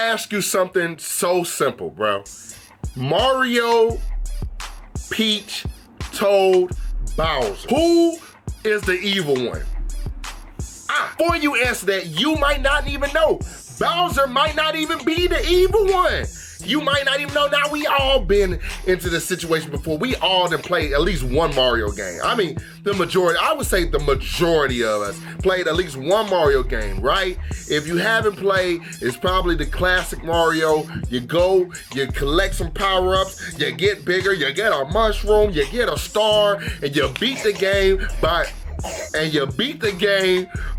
ask you something so simple, bro. Mario, Peach, Toad, Bowser. Who is the evil one? Before you answer that, you might not even know. Bowser might not even be the evil one. You might not even know. Now, we all been into this situation before. We all done played at least one Mario game. I mean, the majority, I would say the majority of us played at least one Mario game, right? If you haven't played, it's probably the classic Mario. You go, you collect some power-ups, you get bigger, you get a mushroom, you get a star, and you beat the game by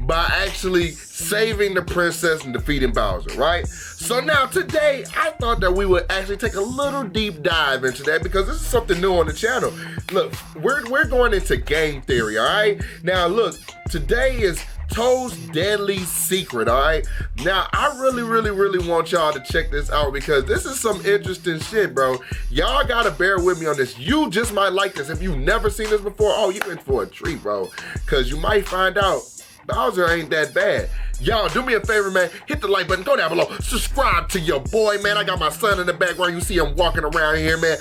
actually saving the princess and defeating Bowser, right? So now today, I thought that we would actually take a little deep dive into that because this is something new on the channel. Look, we're going into game theory, all right? Now look, today is Toad's deadly secret, all right? Now, I really want y'all to check this out because this is some interesting shit, bro. Y'all gotta bear with me on this. You just might like this. If you've never seen this before, oh, you're in for a treat, bro. Because you might find out Bowser ain't that bad. Y'all, do me a favor, man. Hit the like button, go down below. Subscribe to your boy, man. I got my son in the background. You see him walking around here, man.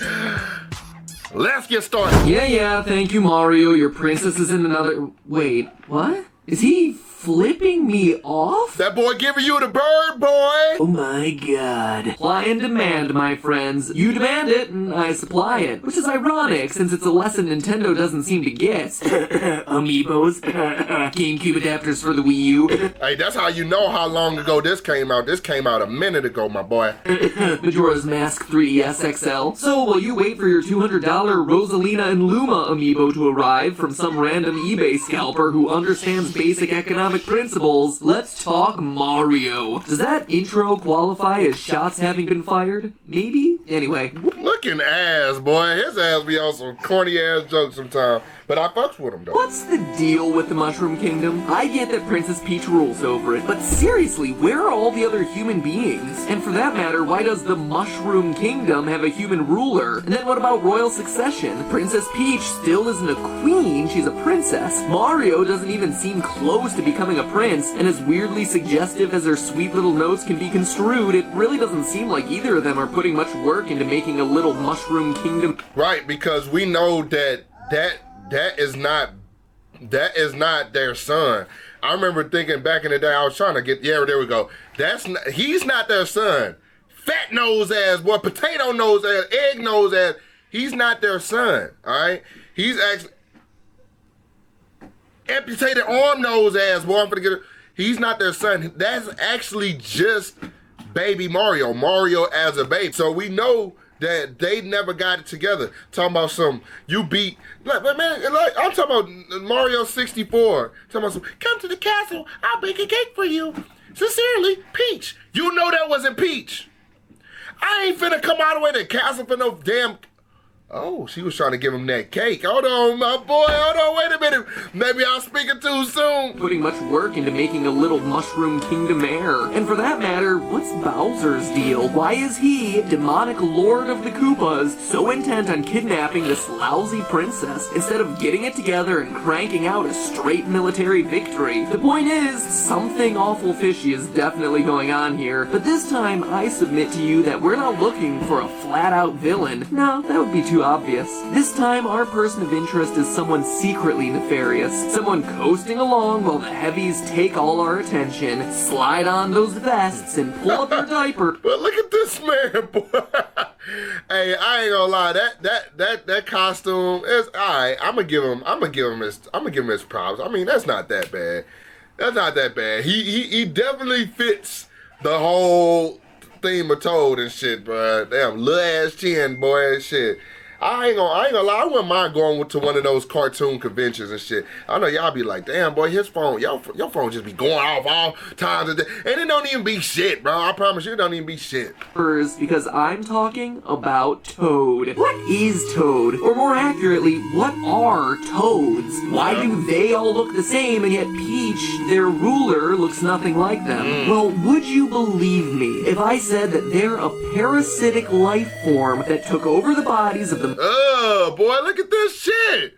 Let's get started. Yeah, thank you, Mario. Your princess is in another... Wait, what? Is he flipping me off? That boy giving you the bird, boy. Oh my god. Supply and demand, my friends. You demand it, and I supply it. Which is ironic, since it's a lesson Nintendo doesn't seem to get. Amiibos. GameCube adapters for the Wii U. Hey, that's how you know how long ago this came out. This came out a minute ago, my boy. Majora's Mask 3DS XL. So, while you wait for your $200 Rosalina and Luma amiibo to arrive from some random eBay scalper who understands basic economic principles, let's talk Mario. Does that intro qualify as shots having been fired? Maybe? Anyway. Looking ass, boy. His ass be on some corny ass jokes sometimes. But I fucks with him, though. What's the deal with the Mushroom Kingdom? I get that Princess Peach rules over it, but seriously, where are all the other human beings? And for that matter, why does the Mushroom Kingdom have a human ruler? And then what about royal succession? Princess Peach still isn't a queen, she's a princess. Mario doesn't even seem close to becoming a prince, and as weirdly suggestive as their sweet little notes can be construed, it really doesn't seem like either of them are putting much work into making a little Mushroom Kingdom. Right, because we know that is not their son. I remember thinking back in the day, I was trying to get, yeah, there we go. He's not their son. Fat nose ass, boy, potato nose ass, egg nose ass. He's not their son, all right? He's actually amputated arm nose ass, boy. I'm gonna get it. He's not their son. That's actually just baby Mario as a baby. So we know that they never got it together. Talking about some, you beat, like, man, like, I'm talking about Mario 64. Talking about some, come to the castle, I'll bake a cake for you. Sincerely, Peach. You know that wasn't Peach. I ain't finna come all the way to the castle for no damn... Oh, she was trying to give him that cake. Hold on, my boy. Hold on, wait a minute. Maybe I'm speaking too soon. Putting much work into making a little Mushroom Kingdom heir. And for that matter, what's Bowser's deal? Why is he, demonic lord of the Koopas, so intent on kidnapping this lousy princess instead of getting it together and cranking out a straight military victory? The point is, something awful fishy is definitely going on here. But this time, I submit to you that we're not looking for a flat-out villain. No, that would be too obvious. This time, our person of interest is someone secretly nefarious. Someone coasting along while the heavies take all our attention, slide on those vests, and pull up your diaper. But look at this man, boy. Hey, I ain't gonna lie. That costume is alright. I'm gonna give him his props. I mean, that's not that bad. That's not that bad. He definitely fits the whole theme of Toad and shit, bro. Damn, little ass chin, boy, and shit. I ain't gonna lie, I wouldn't mind going to one of those cartoon conventions and shit. I know y'all be like, damn, boy, his phone, your phone just be going off all times of the day. And it don't even be shit, bro. I promise you, it don't even be shit. Because I'm talking about Toad. What is Toad? Or more accurately, what are Toads? Why do they all look the same and yet Peach, their ruler, looks nothing like them? Well, would you believe me if I said that they're a parasitic life form that took over the bodies of the... Oh, boy, look at this shit.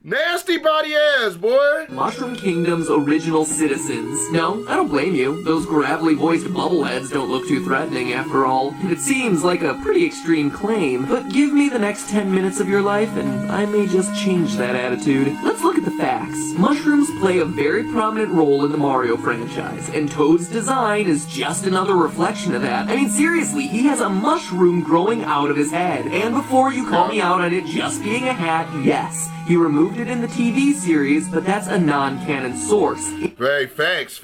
Nasty body ass, boy. Mushroom Kingdom's original citizens. No, I don't blame you. Those gravelly voiced bubbleheads don't look too threatening after all. It seems like a pretty extreme claim, but give me the next 10 minutes of your life and I may just change that attitude. Let's look at the facts. Mushrooms play a very prominent role in the Mario franchise, and Toad's design is just another reflection of that. I mean, seriously, he has a mushroom growing out of his head. And before you call me out on it just being a hat, yes, he removed it in the TV series, but that's a non-canon source. Hey, facts.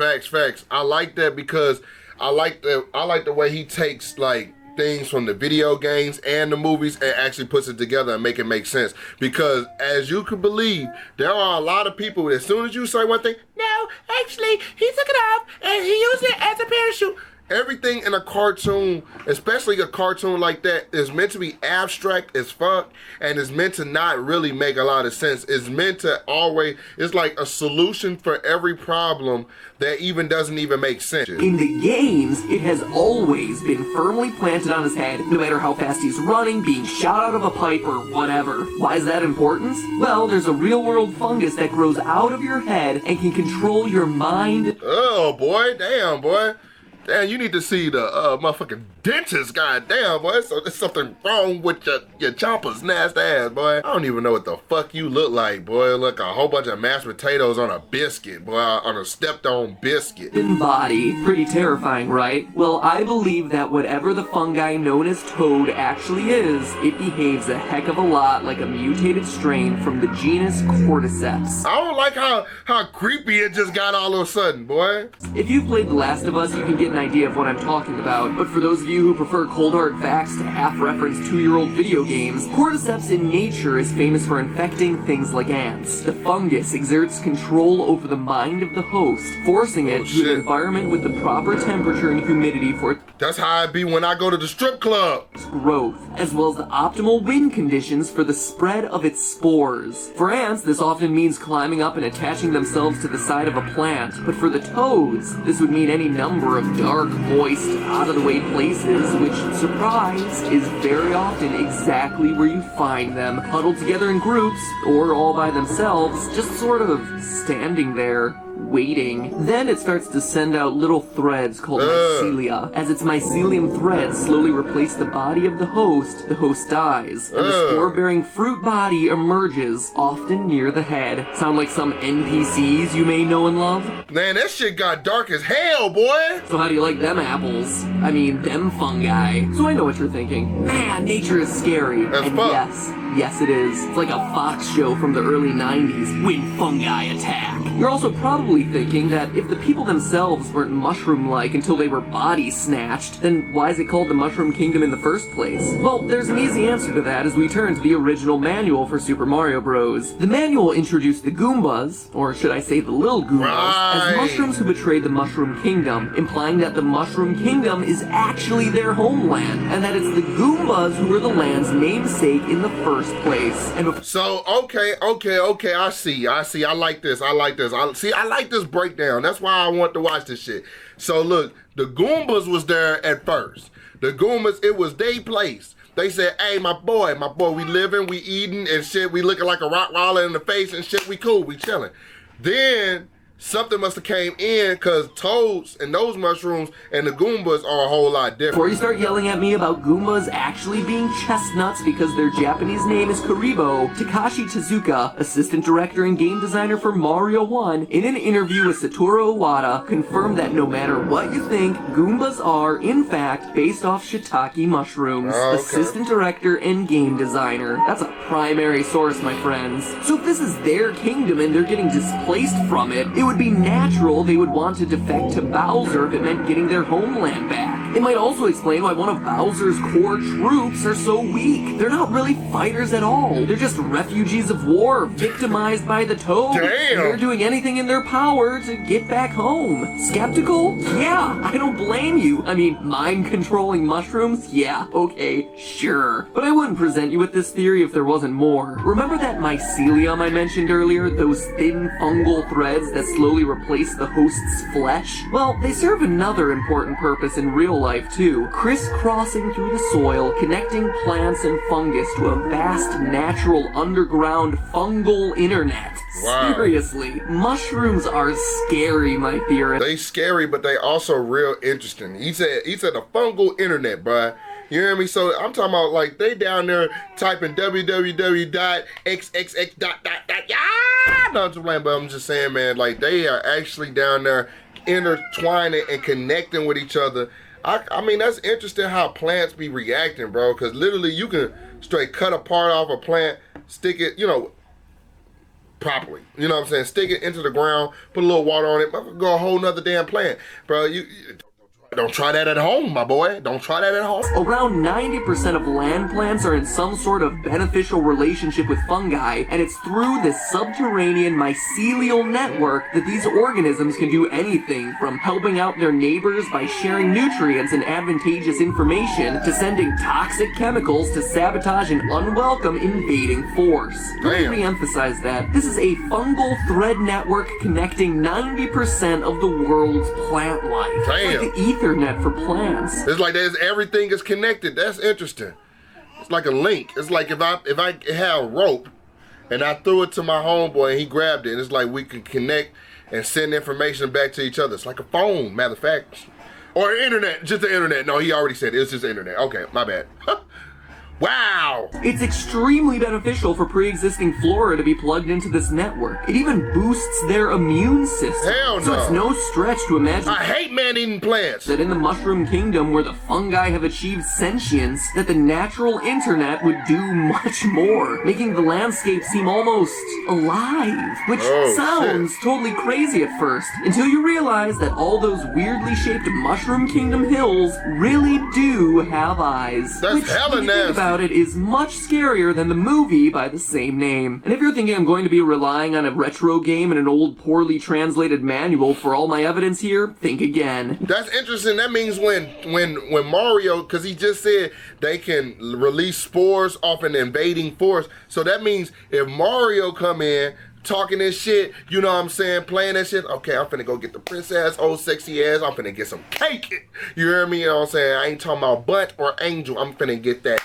I like that because I like the way he takes like things from the video games and the movies and actually puts it together and make it make sense. Because as you can believe, there are a lot of people, as soon as you say one thing, no, actually, he took it off and he used it as a parachute. Everything in a cartoon, especially a cartoon like that, is meant to be abstract as fuck and is meant to not really make a lot of sense. It's meant to always, it's like a solution for every problem that even doesn't even make sense. In the games, it has always been firmly planted on his head, no matter how fast he's running, being shot out of a pipe, or whatever. Why is that important? Well, there's a real-world fungus that grows out of your head and can control your mind. Oh boy, damn boy. Damn, you need to see the motherfucking dentist, goddamn, boy. So there's something wrong with your chomper's nasty ass, boy. I don't even know what the fuck you look like, boy. Look, a whole bunch of mashed potatoes on a biscuit, boy, on a stepped-on biscuit. Body. Pretty terrifying, right? Well, I believe that whatever the fungi known as Toad actually is, it behaves a heck of a lot like a mutated strain from the genus Cordyceps. I don't like how creepy it just got all of a sudden, boy. If you've played The Last of Us, you can get an idea of what I'm talking about, but for those of you who prefer cold hard facts to half-reference 2-year-old video games, Cordyceps in nature is famous for infecting things like ants. The fungus exerts control over the mind of the host, forcing it to an environment with the proper temperature and humidity for its That's how it be when I go to the strip club. growth, as well as the optimal wind conditions for the spread of its spores. For ants, this often means climbing up and attaching themselves to the side of a plant, but for the toads, this would mean any number of dark, moist, out-of-the-way places, which, surprise, is very often exactly where you find them, huddled together in groups, or all by themselves, just sort of standing there, waiting. Then it starts to send out little threads called mycelia. As its mycelium threads slowly replace the body of the host dies, and the spore-bearing fruit body emerges, often near the head. Sound like some NPCs you may know and love? Man, that shit got dark as hell, boy. So how do you like them apples? I mean, them fungi. So I know what you're thinking. Man, nature is scary. That's and fun. yes it is. It's like a Fox show from the early 90s, when fungi attack. You're also probably thinking that if the people themselves weren't mushroom-like until they were body snatched, then why is it called the Mushroom Kingdom in the first place? Well, there's an easy answer to that as we turn to the original manual for Super Mario Bros. The manual introduced the Goombas, or should I say the little Goombas, as mushrooms who betrayed the Mushroom Kingdom, implying that the Mushroom Kingdom is actually their homeland, and that it's the Goombas who are the land's namesake in the first place. And So, okay, I see. I like this. I like this breakdown. That's why I want to watch this shit. So look, the Goombas was there at first. The Goombas, it was their place. They said, hey, my boy, we living, we eating and shit. We looking like a Rottweiler in the face and shit. We cool, we chilling. Then something must have came in because toads and those mushrooms and the Goombas are a whole lot different. Before you start yelling at me about Goombas actually being chestnuts because their Japanese name is Karibo, Takashi Tezuka, assistant director and game designer for Mario 1, in an interview with Satoru Iwata, confirmed that no matter what you think, Goombas are, in fact, based off shiitake mushrooms. Okay. Assistant director and game designer. That's a primary source, my friends. So if this is their kingdom and they're getting displaced from it would be natural they would want to defect to Bowser if it meant getting their homeland back. It might also explain why one of Bowser's core troops are so weak. They're not really fighters at all. They're just refugees of war, victimized by the Toad. Damn. And they're doing anything in their power to get back home. Skeptical? Yeah, I don't blame you. I mean, mind-controlling mushrooms? Yeah, okay, sure. But I wouldn't present you with this theory if there wasn't more. Remember that mycelium I mentioned earlier? Those thin fungal threads that slowly replace the host's flesh? Well, they serve another important purpose in real life life too, crisscrossing through the soil, connecting plants and fungus to a vast natural underground fungal internet. Wow. Seriously, mushrooms are scary, my theorist. They scary, but they also real interesting. He said a fungal internet, bruh. You hear me? So I'm talking about like they down there typing www.xxx. Yeah, no, but I'm just saying, man, like they are actually down there intertwining and connecting with each other. I mean, that's interesting how plants be reacting, bro, because literally you can straight cut a part off a plant, stick it, properly. You know what I'm saying? Stick it into the ground, put a little water on it, go a whole nother damn plant. Bro, you don't try that at home, my boy. Don't try that at home. Around 90% of land plants are in some sort of beneficial relationship with fungi, and it's through this subterranean mycelial network that these organisms can do anything from helping out their neighbors by sharing nutrients and advantageous information to sending toxic chemicals to sabotage an unwelcome invading force. Let me re-emphasize that. This is a fungal thread network connecting 90% of the world's plant life. It's like the Ethernet for plants. It's like everything is connected. That's interesting. It's like a link. It's like if I had a rope and I threw it to my homeboy and he grabbed it, it's like we can connect and send information back to each other. It's like a phone, matter of fact. Or internet, just the internet. No, he already said it's just the internet. Okay, my bad. Wow! It's extremely beneficial for pre-existing flora to be plugged into this network. It even boosts their immune system. Hell no! So it's no stretch to imagine I hate man-eating plants! That in the mushroom kingdom where the fungi have achieved sentience, that the natural internet would do much more, making the landscape seem almost alive. Which sounds totally crazy at first, until you realize that all those weirdly shaped mushroom kingdom hills really do have eyes. That's hella nasty. It is much scarier than the movie by the same name. And if you're thinking I'm going to be relying on a retro game and an old poorly translated manual for all my evidence here, think again. That's interesting. That means when Mario, because he just said they can release spores off an invading force, so that means if Mario come in talking this shit, you know what I'm saying, playing that shit, okay, I'm finna go get the princess, old sexy ass, I'm finna get some cake. You hear me? You know what I'm saying? I ain't talking about butt or angel, I'm finna get that.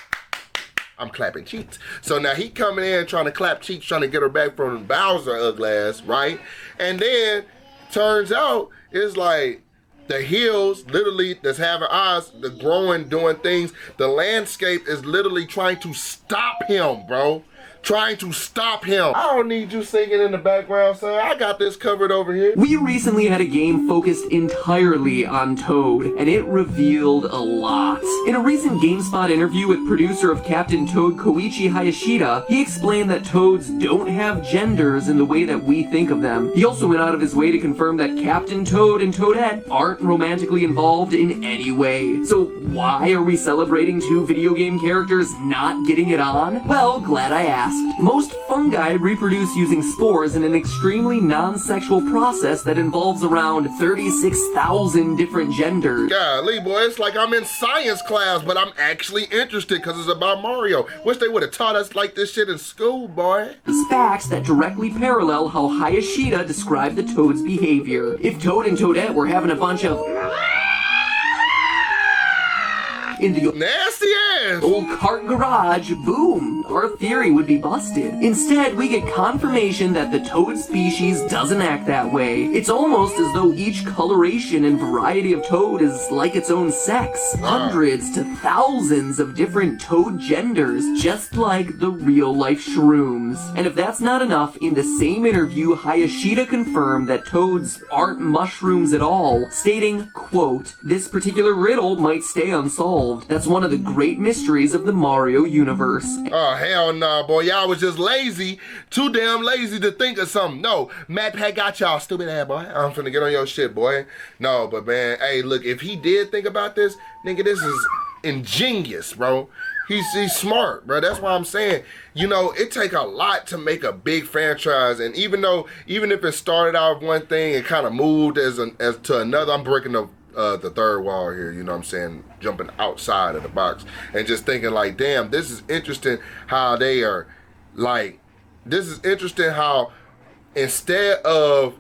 I'm clapping cheeks. So now he coming in trying to clap cheeks, trying to get her back from Bowser ugly ass, right? And then turns out it's like the hills literally that's having eyes, the growing, doing things. The landscape is literally trying to stop him, bro. Trying to stop him. I don't need you singing in the background, son. I got this covered over here. We recently had a game focused entirely on Toad, and it revealed a lot. In a recent GameSpot interview with producer of Captain Toad Koichi Hayashida, he explained that toads don't have genders in the way that we think of them. He also went out of his way to confirm that Captain Toad and Toadette aren't romantically involved in any way. So why are we celebrating two video game characters not getting it on? Well, glad I asked. Most fungi reproduce using spores in an extremely non-sexual process that involves around 36,000 different genders. Golly, boy, it's like I'm in science class, but I'm actually interested because it's about Mario. Wish they would have taught us like this shit in school, boy. Facts that directly parallel how Hayashida described the Toad's behavior. If Toad and Toadette were having a bunch of in the nasty ass old cart garage, boom, our theory would be busted. Instead, we get confirmation that the toad species doesn't act that way. It's almost as though each coloration and variety of toad is like its own sex. Hundreds to thousands of different toad genders, just like the real-life shrooms. And if that's not enough, in the same interview, Hayashida confirmed that toads aren't mushrooms at all, stating, quote, "This particular riddle might stay unsolved. That's one of the great mysteries of the Mario universe." Oh, hell nah, boy. Y'all was just lazy. Too damn lazy to think of something. No, Matt Pat got y'all, stupid ass, boy. I'm finna get on your shit, boy. No, but man, hey, look, if he did think about this, nigga, this is ingenious, bro. He's smart, bro. That's why I'm saying, you know, it take a lot to make a big franchise. And even if it started out with one thing and kind of moved as to another, I'm breaking the third wall here, you know what I'm saying, jumping outside of the box and just thinking like, damn, this is interesting how they are like, this is interesting how instead of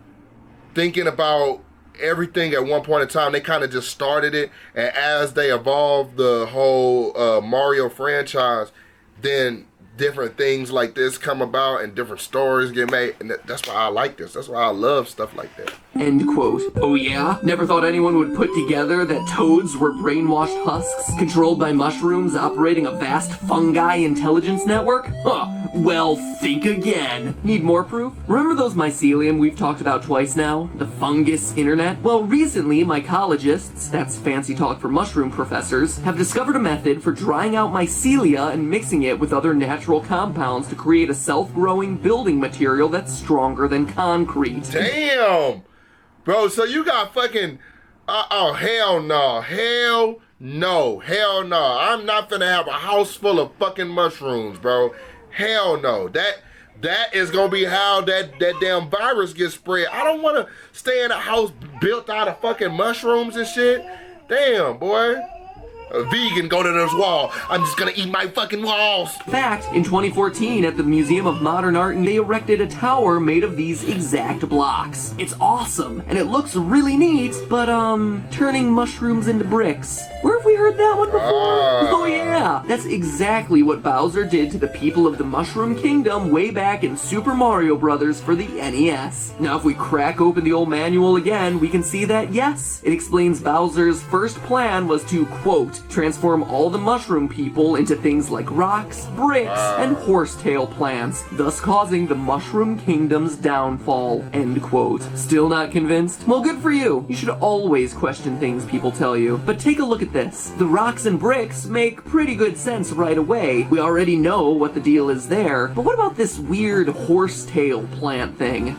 thinking about everything at one point in time. They kind of just started it, and as they evolved the whole Mario franchise, then different things like this come about and different stories get made, and that's why I like this. That's why I love stuff like that. End quote. Oh yeah? Never thought anyone would put together that toads were brainwashed husks controlled by mushrooms operating a vast fungi intelligence network? Huh. Well, think again. Need more proof? Remember those mycelium we've talked about twice now? The fungus internet? Well, recently, mycologists, that's fancy talk for mushroom professors, have discovered a method for drying out mycelia and mixing it with other natural compounds to create a self-growing building material that's stronger than concrete. Damn! Bro, so you got fucking... oh, hell no. Hell no. Hell no. I'm not finna have a house full of fucking mushrooms, bro. Hell no. That is gonna be how that damn virus gets spread. I don't wanna stay in a house built out of fucking mushrooms and shit. Damn, boy. A vegan, go to this wall. I'm just gonna eat my fucking walls. Fact, in 2014 at the Museum of Modern Art, they erected a tower made of these exact blocks. It's awesome, and it looks really neat, but turning mushrooms into bricks. Where have we heard that one before? Oh yeah, that's exactly what Bowser did to the people of the Mushroom Kingdom way back in Super Mario Bros. For the NES. Now if we crack open the old manual again, we can see that yes, it explains Bowser's first plan was to, quote, transform all the mushroom people into things like rocks, bricks, and horsetail plants, thus causing the Mushroom Kingdom's downfall, end quote. Still not convinced? Well, good for you. You should always question things people tell you. But take a look at this. The rocks and bricks make pretty good sense right away. We already know what the deal is there. But what about this weird horsetail plant thing?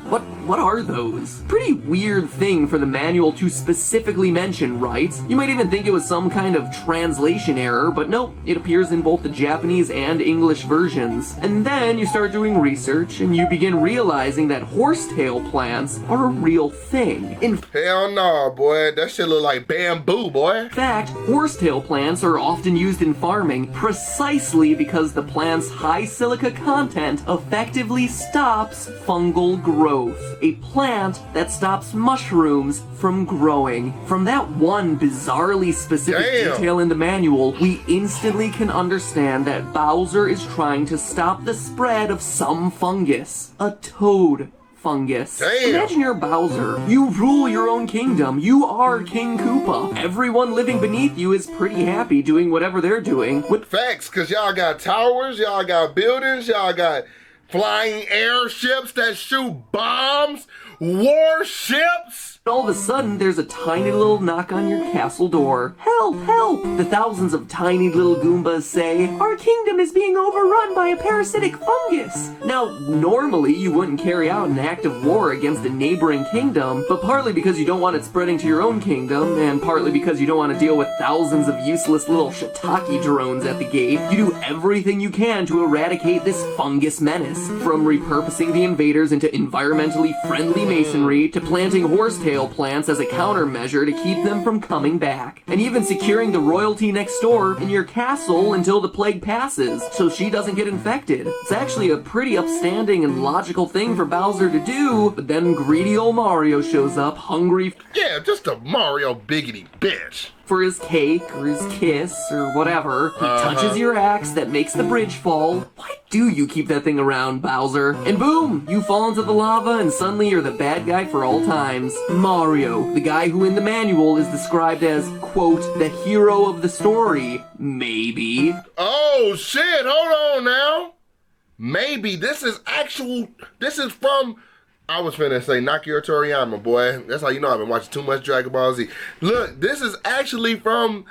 What are those? Pretty weird thing for the manual to specifically mention, right? You might even think it was some kind of translation error, but nope, it appears in both the Japanese and English versions. And then you start doing research, and you begin realizing that horsetail plants are a real thing. Hell no, boy. That shit look like bamboo, boy. In fact, horsetail plants are often used in farming precisely because the plant's high silica content effectively stops fungal growth. A plant that stops mushrooms from growing. From that one bizarrely specific detail in the manual, we instantly can understand that Bowser is trying to stop the spread of some fungus. A toad fungus. Imagine you're Bowser. You rule your own kingdom. You are King Koopa. Everyone living beneath you is pretty happy doing whatever they're doing. Facts, because y'all got towers, y'all got buildings, y'all got flying airships that shoot bombs, warships. All of a sudden, there's a tiny little knock on your castle door. Help, help! The thousands of tiny little Goombas say, our kingdom is being overrun by a parasitic fungus. Now, normally you wouldn't carry out an act of war against a neighboring kingdom, but partly because you don't want it spreading to your own kingdom, and partly because you don't want to deal with thousands of useless little shiitake drones at the gate, you do everything you can to eradicate this fungus menace. From repurposing the invaders into environmentally friendly masonry, to planting horsetail plants as a countermeasure to keep them from coming back, and even securing the royalty next door in your castle until the plague passes, so she doesn't get infected. It's actually a pretty upstanding and logical thing for Bowser to do, but then greedy old Mario shows up, hungry Yeah, just a Mario biggity bitch. for his cake, or his kiss, or whatever. He touches your axe that makes the bridge fall. Why do you keep that thing around, Bowser? And boom! You fall into the lava, and suddenly you're the bad guy for all times. Mario, the guy who in the manual is described as, quote, the hero of the story. Maybe. Oh, shit, hold on now. Maybe this is from... I was finna say Nakia Toriyama, boy. That's how you know I've been watching too much Dragon Ball Z. Look, this is actually from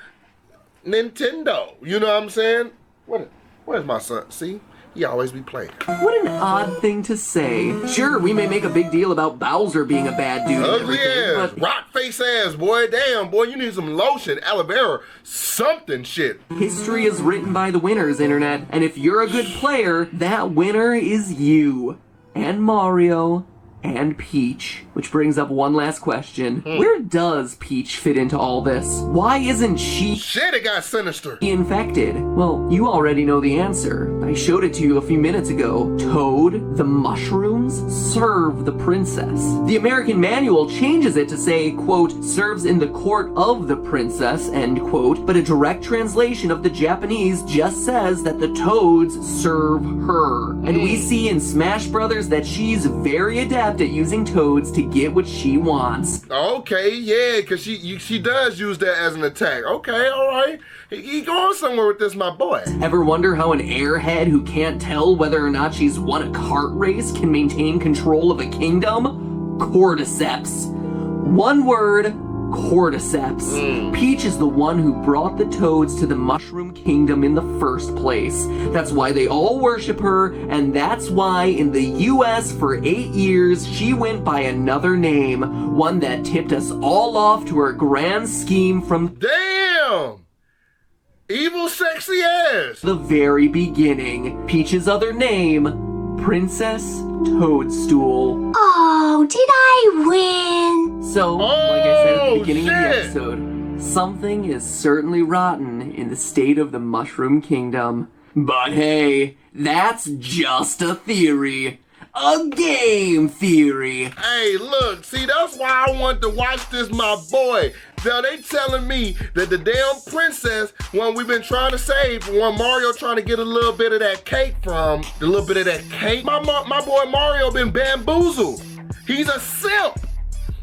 Nintendo. You know what I'm saying? Where's my son? See? He always be playing. What an odd thing to say. Sure, we may make a big deal about Bowser being a bad dude and everything, ass, but... rock face ass, boy. Damn, boy, you need some lotion, aloe vera, something shit. History is written by the winners, Internet, and if you're a good player, that winner is you. And Mario. and Peach. Which brings up one last question. Where does Peach fit into all this? Why isn't she Shit, it got sinister. infected? Well, you already know the answer. I showed it to you a few minutes ago. Toad, the mushrooms, serve the princess. The American manual changes it to say, quote, serves in the court of the princess, end quote, but a direct translation of the Japanese just says that the toads serve her. And we see in Smash Brothers that she's very adept at using toads to get what she wants. Okay, yeah, because she does use that as an attack. Okay, all right. He going somewhere with this, my boy. Ever wonder how an airhead who can't tell whether or not she's won a kart race can maintain control of a kingdom? Cordyceps. One word, cordyceps. Peach is the one who brought the toads to the Mushroom Kingdom in the first place. That's why they all worship her, and that's why in the US for 8 years she went by another name, one that tipped us all off to her grand scheme from Damn! Evil sexy ass! the very beginning. Peach's other name, Princess Toadstool. Oh, did I win? So, like I said at the Oh, beginning of the shit. episode, something is certainly rotten in the state of the Mushroom Kingdom. But hey, that's just a theory. A game theory. Hey, look, see, that's why I want to watch this, my boy. Now, they telling me that the damn princess, one we've been trying to save, one Mario trying to get a little bit of that cake from, the little bit of that cake, my boy Mario been bamboozled. He's a simp.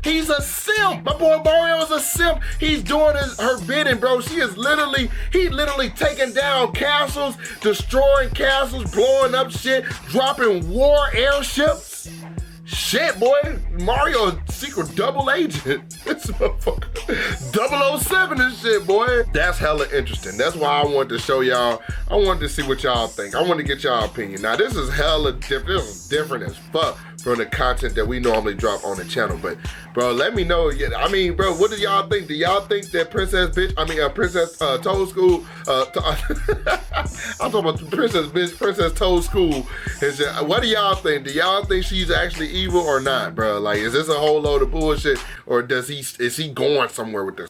He's a simp. My boy Mario is a simp. He's doing her bidding, bro. He literally taking down castles, destroying castles, blowing up shit, dropping war airships. Shit, boy. Mario, a secret double agent. This motherfucker. 007 and shit, boy. That's hella interesting. That's why I wanted to show y'all. I wanted to see what y'all think. I wanted to get y'all opinion. Now, this is hella different. This is different as fuck from the content that we normally drop on the channel. But, bro, let me know. I mean, bro, what do y'all think? Do y'all think that Princess Toadstool, I'm talking about the Princess Toadstool. What do y'all think? Do y'all think she's actually evil or not, bro? Like, is this a whole load of bullshit, or is he going somewhere with this?